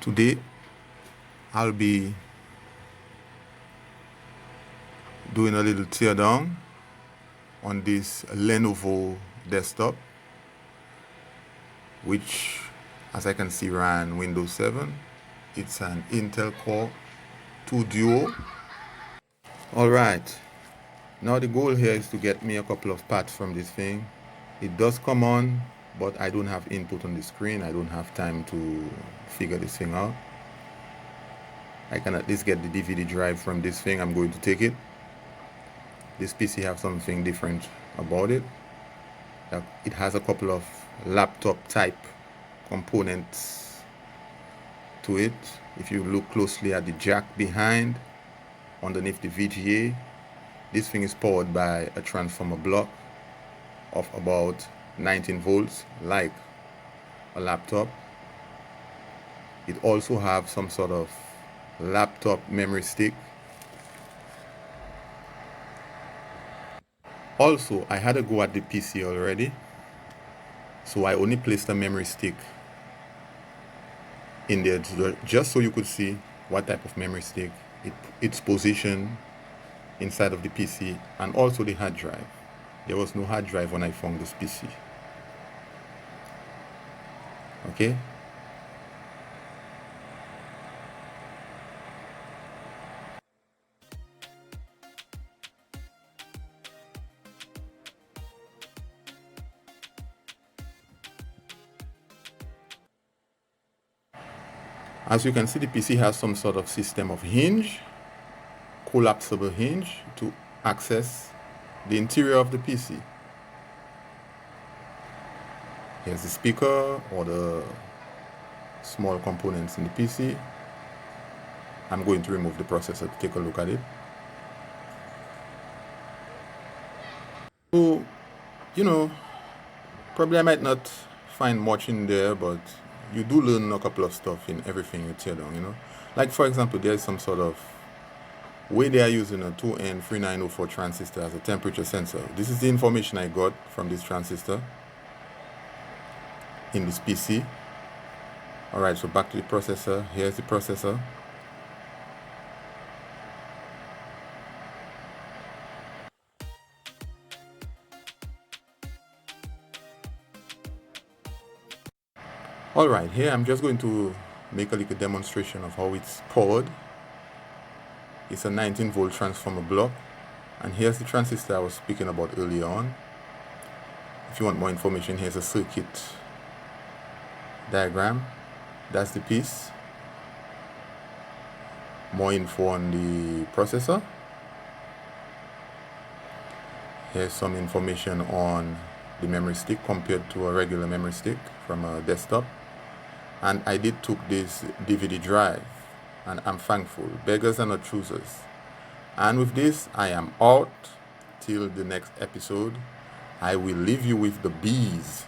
Today I'll be doing a little teardown on this Lenovo desktop, which, as I can see, ran Windows 7. It's an Intel Core 2 Duo. Alright, now the goal here is to get me a couple of parts from this thing. It does come on, but I don't have input on the screen. I don't have time to figure this thing out. I can at least get the DVD drive from this thing. I'm going to take it. This PC has something different about it. It has a couple of laptop type components to it. If you look closely at the jack behind, underneath the VGA, this thing is powered by a transformer block of about 19 volts, like a laptop. It also has some sort of laptop memory stick. Also, I had a go at the PC already, so I only placed a memory stick in there just so you could see what type of memory stick, its position inside of the PC, and also the hard drive. There was no hard drive when I found this PC. Okay. As you can see, the PC has some sort of system of hinge, collapsible hinge, to access the interior of the PC. Here's the speaker or the small components in the PC. I'm going to remove the processor to take a look at it. So, probably I might not find much in there, but you do learn a couple of stuff in everything you tear down, Like, for example, there's some sort of way they are using a 2N3904 transistor as a temperature sensor. This is the information I got from this transistor in this PC. Alright, so back to the processor. Here's the processor. Alright, here I'm just going to make a little demonstration of how it's powered. It's a 19 volt transformer block, and here's the transistor I was speaking about earlier on. If you want more information, here's a circuit diagram. That's the piece. More info on the processor. Here's some information on the memory stick compared to a regular memory stick from a desktop. And I did took this DVD drive, and I'm thankful. Beggars are not choosers. And with this, I am out till the next episode. I will leave you with the bees.